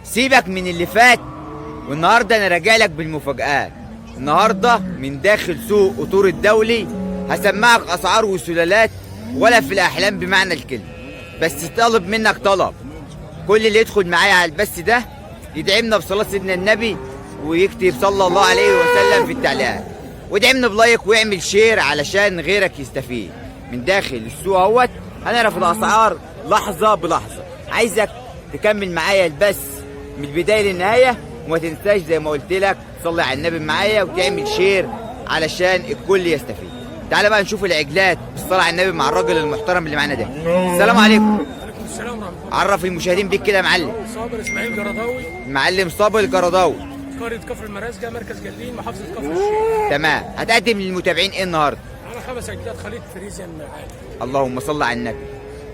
سيبك من اللي فات، والنهارده انا راجع لك بالمفاجآت. النهارده من داخل سوق قطور الدولي هسمعك اسعار وسلالات ولا في الاحلام بمعنى الكلمه. بس طالب منك طلب، كل اللي يدخل معايا على البث ده يدعمنا بصلاه سيدنا النبي ويكتب صلى الله عليه وسلم في التعليقات، وادعمنا بلايك ويعمل شير علشان غيرك يستفيد. من داخل السوق اهوت هنعرف الاسعار لحظه بلحظه. عايزك تكمل معايا البث من البدايه للنهايه، وما تنساش زي ما قلت لك تصلي على النبي معايا وتعمل شير علشان الكل يستفيد. تعالى بقى نشوف العجلات بالصلاه على النبي مع الراجل المحترم اللي معانا ده. السلام عليكم. وعليكم السلام ورحمه الله. عرف المشاهدين بيك كده يا معلم. صابر اسماعيل جرضاوي، معلم صابر الجرضاوي. قرية كفر المرازجة، مركز جليل، محافظة كفر الشيخ. تمام، هتقدم للمتابعين ايه النهارده؟ معانا 5 عجلات خليط فريزيان عالي. اللهم صل على النبي.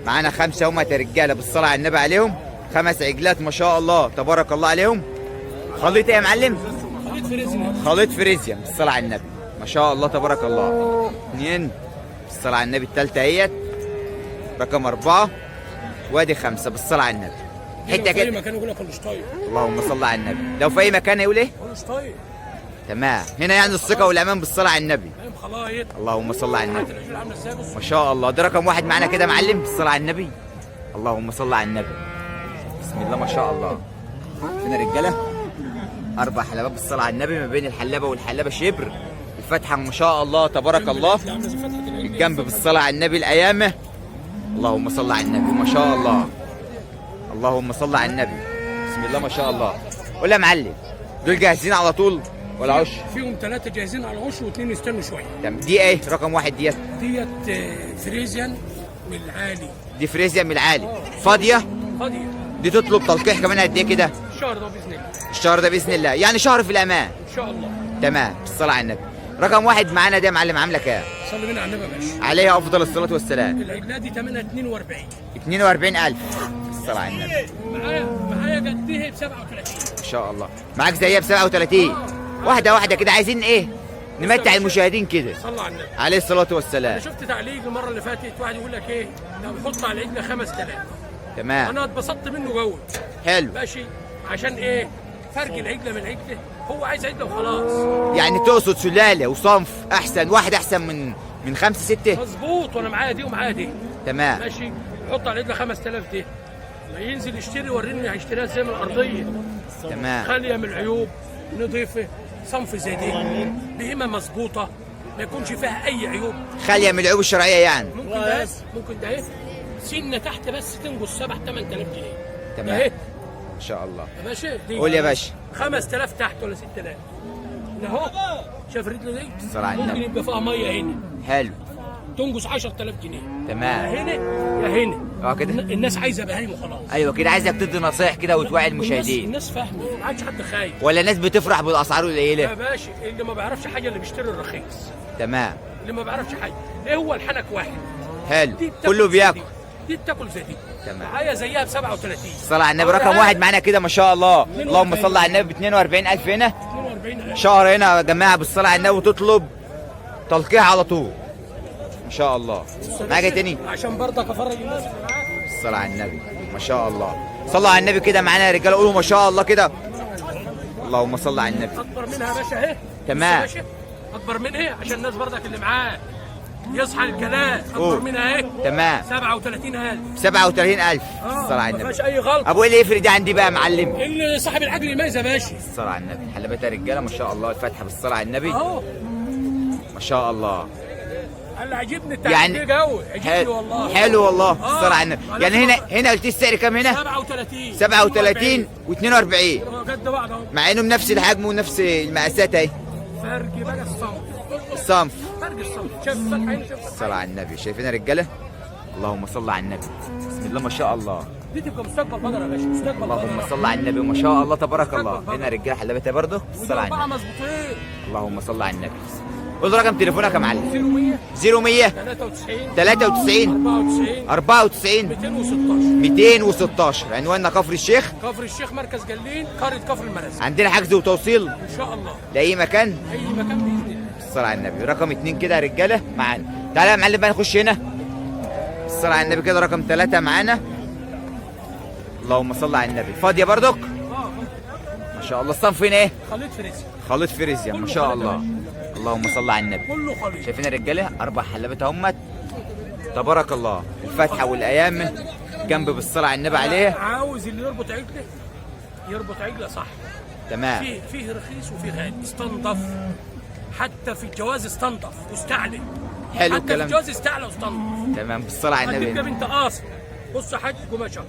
معانا 5 هم رجاله بالصلاه على النبي عليهم، 5 عجلات ما شاء الله تبارك الله عليهم. خليط ايه يا معلم؟ خليط فريزيان. خليط فريزيان بالصلاه على النبي ما شاء الله تبارك الله. 2 بالصلاه على النبي، الثالثه اهيت رقم 4، وادي 5 بالصلاه على النبي. حته في اي كده. مكان يقول لك هولشتاين. اللهم صل على النبي. لو في اي مكان يقول ايه؟ هولشتاين. تمام، هنا يعني الثقه والامان بالصلاه على النبي. فاهم خلايط. اللهم صل على النبي. العجول عامله ازاي؟ بص. ما شاء الله، ده رقم 1 معانا كده معلم بالصلاة على النبي. اللهم صل على النبي. بسم الله ما شاء الله. فينا رجالة 4 حلبات بالصلاة على النبي، ما بين الحلبة والحلبة شبر. الفتحة ما شاء الله تبارك الله. عامله زي فتحه العين. الجنب بالصلاة على النبي الأيامة. اللهم صل على النبي ما شاء الله. اللهم صل على النبي. بسم الله ما شاء الله. قول يا معلم، دول جاهزين على طول ولا عش؟ فيهم 3 جاهزين على العش واثنين يستنوا شويه. تمام، دي ايه رقم 1 ديت؟ ديت فريزيان من العالي. دي فريزيا من العالي فاضية. فاضيه. دي تطلب تلقيح كمان قد ايه كده؟ الشهر ده باذن الله. الشهر ده باذن الله، يعني شهر في الامان. ان شاء الله. تمام بالصلاه على النبي. رقم 1 معانا ده يا معلم عامله كام؟ صلي بينا على النبي يا باشا. عليها افضل الصلاه والسلام. العجلات دي ثمنها 42. 42000 بالصلاه على النبي. معايا جديه ب 37. ما شاء الله، معاك زيها ب 37. واحده واحده كده، عايزين ايه؟ نمتع المشاهدين كده. صلى على النبي. عليه الصلاه انا والسلام. شفت تعليق المره اللي فاتت، واحد يقول لك ايه لو بيحط على العجله 5000. تمام، انا اتبسطت منه جوه. حلو. ماشي. عشان ايه؟ فرق العجله من العجله، هو عايز عجله وخلاص. يعني تقصد سلاله وصنف احسن، واحد احسن من 5 6؟ مظبوط، وانا معايا دي ومعايا دي. تمام ماشي. يحط على العجله 5000 دي، ما ينزل يشتري وريني هيشتريها ازاي من الارضيه. تمام. خاليه من العيوب، نظيفه، صنف زي دي، بهمه مظبوطه، ما يكونش فيها اي عيوب. خاليه من العيوب الشرعيه يعني. ممكن ده ايه؟ سنه تحت بس تنقص 7 8000 جنيه. تمام. ده ايه؟ ما شاء الله. يا باشا دي قول يا باشا. 5000 تحت ولا 6000. هنا اهو شايف رجله دي؟ الصلاة على ممكن النبي. يبقى فيها ميه هنا حلو. تنقص 10000 جنيه. تمام. يا هنا يا هنا. كده. الناس عايزه بهايم وخلاص. ايوه كده، عايزك تدي نصايح كده وتوعي المشاهدين. الناس فاهمه، ما عادش حد خايف. ولا الناس بتفرح بالاسعار يا القليله؟ باشا اللي ما بيعرفش حاجه اللي بيشتري الرخيص. تمام. اللي ما بيعرفش حاجه، ايه هو الحنك واحد. حلو، دي بتاكل كله زي بياكل. دي بتاكل زي دي. تمام. معايا زيها ب 37. الصلاة على النبي. رقم 1 معانا كده ما شاء الله. اللهم صل على النبي. ب 42000 هنا. 42. شهر هنا يا جماعه بالصلاه على النبي، وتطلب تلقيح على طول. ما شاء الله. معاك إيه تاني؟ عشان برضك افرج الناس اللي معاك. الصلاة على النبي ما شاء الله. صلوا على النبي كده معانا يا رجاله، قولوا ما شاء الله كده. اللهم صل على النبي. اكبر منها يا باشا اهي. تمام. بص يا باشا، اكبر منها عشان الناس برضك اللي معاك يصحى الكلام. اكبر قول. منها اهي. تمام. 37000. 37000 الصلاة على ما النبي. فيهاش اي غلط. ابو ايه اللي يفرق دي عندي بقى يا معلم؟ اللي صاحب العقل يميز يا باشا. الصلاة على النبي. حلبتها رجاله ما شاء الله، الفاتحه بالصلاة على النبي اهو. ما شاء الله. اللي عجبني التعليق ده قوي، عجبني والله. حلو والله. الصلاة على النبي. يعني هنا قلت السعر كام هنا؟ 37. 37 و42، قد بعض اهو. مع انهم نفس الحجم ونفس المقاسات اهي. فرق بقى الصنف. الصنف. فرق الصنف. شايف الفتحه هنا، شايف الصلاة على النبي. شايفين يا رجاله؟ اللهم صل على النبي. بسم الله ما شاء الله. دي تبقى مستقبل بقره يا باشا، مستقبل اللهم بقره. صل على النبي ما شاء الله تبارك الله. هنا رجاله حلبتها برضه. الصلاة على واربعه النبي. مظبوطين. اللهم صل على النبي. قول رقم تليفونك يا معلم. 0100 0100 93 93 94 94 216. 216. عنواننا كفر الشيخ. كفر الشيخ، مركز جليل، قرية كفر المرازي. عندنا حجز وتوصيل ان شاء الله لاي مكان. اي مكان باذن الله. الصلاة على النبي. رقم 2 كده يا رجاله معانا. تعالى يا معلم بقى نخش هنا. الصلاة على النبي كده. رقم 3 معانا. اللهم صل على النبي. فاضيه برضك؟ شاء الله. الصنف هنا ايه؟ خليط فريزيا. خليط فريزيا ما كله شاء خليط الله. اللهم صل على النبي. كله خليط. شايفين يا رجاله 4 حلبات اهمت تبارك الله. الفاتحه والايام جنب بالصلاه على النبي عليه. عاوز اللي يربط عجله يربط عجله صح. تمام. فيه رخيص وفيه غالي. استنضف، حتى في الجواز استنضف واستعلن. حلو حتى الكلام. في الجواز استعلن واستنضف. تمام بالصلاه على هتبقى النبي. بنت قاصر. بص يا حاج قماشه.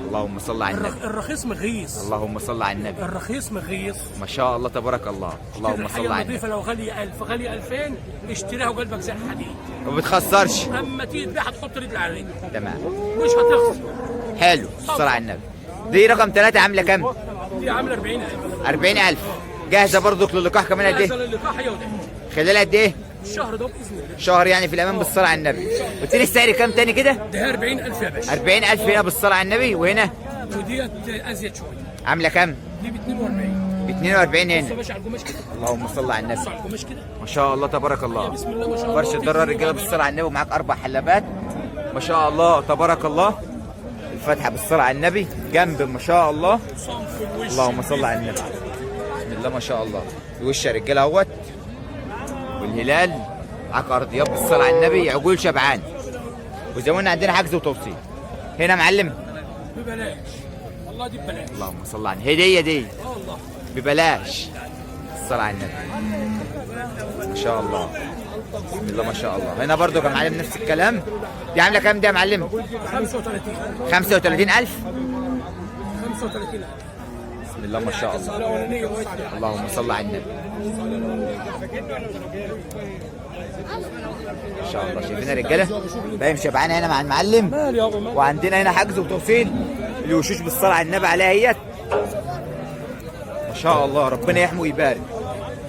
اللهم صل على النبي. الرخيص مغيص. اللهم صل على النبي. الرخيص مغيص. ما شاء الله تبارك الله. اللهم صل على النبي. النظيفه لو غاليه 1000 غاليه 2000 اشتريها وقلبك زي الحديد. ما بتخسرش. اما تيجي تبيعها تحط رجل على رجل تمام. مش هتخسر. حلو الصلاه على النبي. دي رقم 3 عامله كام؟ دي عامله 40000. 40000. جاهزه برضك للقاح كمان قد جاهزه ايه؟ للقاح هي وده. خلال قد ايه؟ الشهر ده باذن الله. شهر يعني في الامان بالصلاه على النبي. قلت لي السعر كام تاني كده؟ ده 40000 يا باشا. 40000 هنا بالصلاه على النبي. وهنا وديت ازيد شويه. عامله كام؟ دي ب 42. ب 42 بص يا هنا. باشا على القماش كده. اللهم صل على النبي. بص على القماش كده. ما شاء الله تبارك الله. بسم الله ما شاء الله. فرش الضرة رجاله بالصلاة على النبي. ومعاك 4 حلبات ما شاء الله تبارك الله. الفاتحة بالصلاة على النبي جنب ما شاء الله. صنف الوش. اللهم صل على النبي. بسم الله ما شاء الله. الوش يا رجاله اهوت. والهلال معاك ارضيات بالصلاة على النبي. عجول شبعان. وزي ما قلنا عندنا حجز وتوصيل. هنا يا معلم ببلاش. والله دي ببلاش. اللهم صل على النبي. هدية دي والله. ببلاش. الصلاة على النبي. ما شاء الله. بسم الله ما شاء الله. هنا برضو يا معلم نفس الكلام. دي عامله كام دي يا معلم؟ 35. 35000. 35. بسم الله ما شاء الله. الاولانيه وايد. اللهم صل على النبي. ما شاء الله. شايفين يا رجاله باين شبعان هنا مع المعلم. مال يابا مال. وعندنا هنا حجز وتوصيل. الوشوش بالصلاه على النبي عليها اهيت. ما شاء الله. ربنا يحمي ويبارك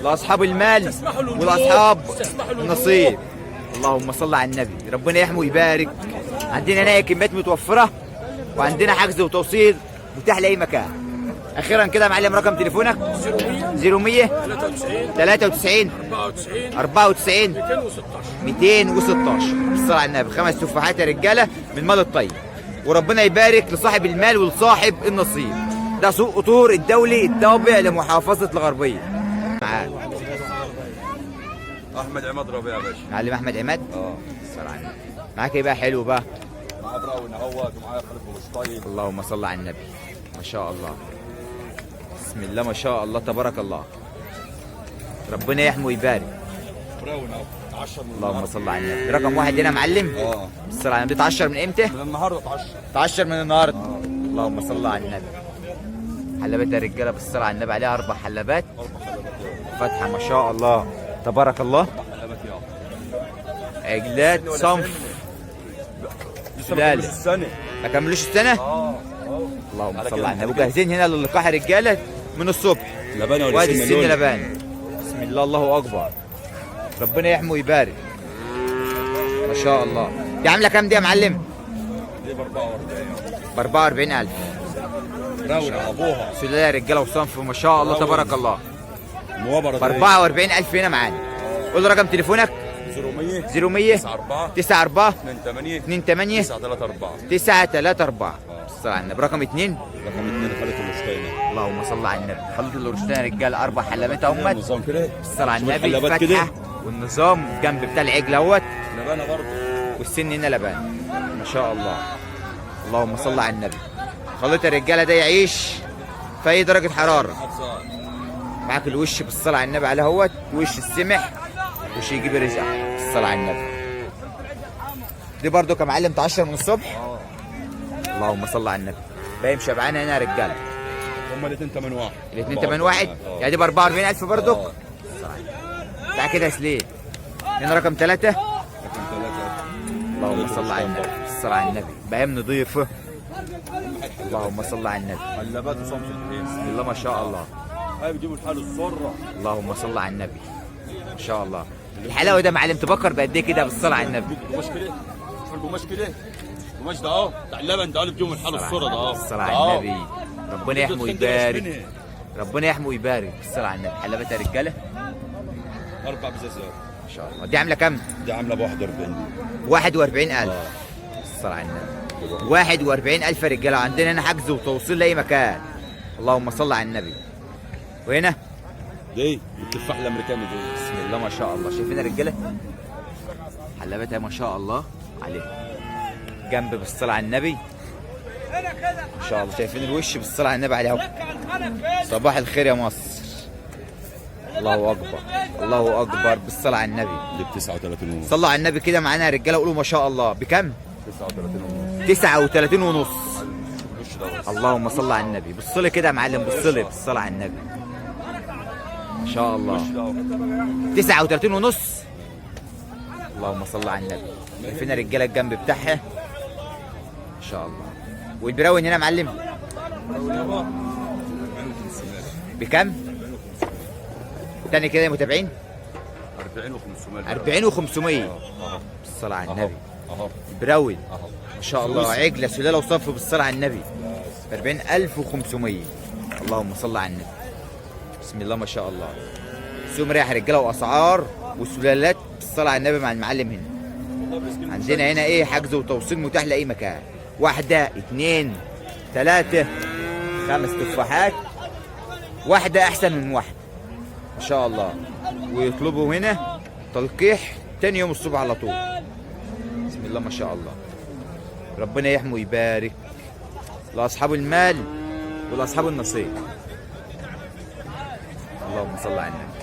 لاصحاب المال ولاصحاب النصيب. اللهم صل على النبي. ربنا يحمي ويبارك. عندنا هنا كميات متوفره. وعندنا حجز وتوصيل متاح لاي مكان. اخيرا كده يا معلم رقم تليفونك 0100 93 94 216. بالصلاة على النبي. 5 تفاحات يا رجاله من مال الطيب. وربنا يبارك لصاحب المال ولصاحب النصيب. ده سوق قطور الدولي التابع لمحافظه الغربيه. معاك احمد عماد ربيع يا باشا. معلم احمد عماد. الصلاة على النبي. معاك ايه بقى حلو بقى؟ معاه براون اهوت ومعاه خليفه مش طيب. اللهم صل على النبي. ما شاء الله. بسم الله ما شاء الله تبارك الله. ربنا يحمي ويبارك. براون اهو 10 من اللهم النهارده. صل على النبي. رقم 1 هنا يا معلم. الصلاة على النبي. 12 من امتى؟ من النهارده 12. 12 من النهارده. اللهم صل على النبي. حلبات يا رجاله بالصلاة على النبي عليها 4 حلبات. 4 حلبات فاتحه ما شاء الله تبارك الله. حلبات يا عجلات صنف لسه لا، ما لا. كملش السنه. ما كملوش السنه. اللهم صل على النبي. وجاهزين هنا للقاح يا رجاله من الصبح. لبانه ولا وادي سن السن لون؟ لبان. بسم الله الله اكبر. ربنا يحمي ويبارك. ما شاء الله. دي عامله كام دي يا معلم؟ دي ب 44. ب 44000. براون ابوها سلاله يا رجاله وصنف ما شاء الله تبارك الله. موابره ب 44000 هنا معانا. قول رقم تليفونك 0100 0100 94 94 28 28 934. 934. الصلاة على النبي. رقم 2 رقم 2 خليفه الوسطينه. اللهم صل على النبي. خليط الورشتين يا رجاله 4 حلبات اهمت. النظام كده. الصلاة على شوية النبي. حلبات الفتحه كده. والنظام جنب بتاع العجل اهوت. لبانه برضه. والسن هنا لبان. ما شاء الله. اللهم صل على النبي. خليط الرجاله ده يعيش في اي درجه حراره. معاك الوش بالصلاه على النبي عليه اهوت. وش السمح وش يجيب رزق. الصلاه على النبي. دي برضو كمعلم 10 من الصبح. اللهم صل على النبي. باين شبعان هنا يا رجاله. هما الاثنين 8 واحد. الاثنين 8 واحد. يعني دي ب 44000 برضو. آه. تعال كده يا سليم. هنا رقم 3. رقم 3. اللهم صل على النبي. الصلاة على النبي. باين نضيفه. اللهم صل على النبي. حلبات وصنف الحين. بسم الله ما شاء الله. هاي بيجيبوا الحال الصره. اللهم صل على النبي. ما شاء الله. الحلاوه ده معلم تبكر بقد ايه كده بالصلاه على النبي. قماش كده. القماش كده. القماش ده اهو بتاع اللبن ده اللي بيجيبوا الحال الصره ده اهو. الصلاه على النبي. ربنا يحمي ويبارك. ربنا يحمي ويبارك. الصلاه على النبي. حلبات يا رجاله 4 بزازات. ما شاء الله. دي عامله كام؟ دي عامله ب 41. 41000. الصلاه على النبي. 41000 يا رجاله. عندنا هنا حجز وتوصيل لاي مكان. اللهم صل على النبي. وهنا دي التفاح الامريكاني دي. بسم الله ما شاء الله. شايفين يا رجاله حلبتها ما شاء الله عليها. جنب بالصلاه على النبي ما شاء الله. شايفين الوش بالصلاه على النبي عليه اهو. صباح الخير يا مصر. الله اكبر الله اكبر بالصلاه على النبي. دي ب 39 ونص. صلوا على النبي كده معانا يا رجاله قولوا ما شاء الله. بكم؟ 39 ونص. 39 ونص. الوش ده بس. اللهم صل على النبي. بص لي كده يا معلم، بص لي بالصلاه على النبي ما شاء الوش الله. ده اهو. 39 ونص. اللهم صل على النبي. شايفين يا رجاله الجنب بتاعها ما شاء الله. والبراون هنا يا معلم بكم؟ تاني كده يا متابعين 40 و500. 40 و500. اهو بالصلاه على اهو النبي. اهو براون اهو. ما شاء الله. عجله سلاله وصف بالصلاه على النبي 40500. اللهم صل على النبي. بسم الله ما شاء الله. سوق مريح رجاله واسعار وسلالات بالصلاه على النبي مع المعلم هنا. عندنا هنا ايه حجز وتوصيل متاح لاي مكان. واحده اتنين تلاته 5 تفاحات. واحده احسن من واحده ما شاء الله. ويطلبوا هنا تلقيح تاني يوم الصبح على طول. بسم الله ما شاء الله. ربنا يحمي ويبارك لاصحاب المال ولاصحاب النصيب. اللهم صل على النبي.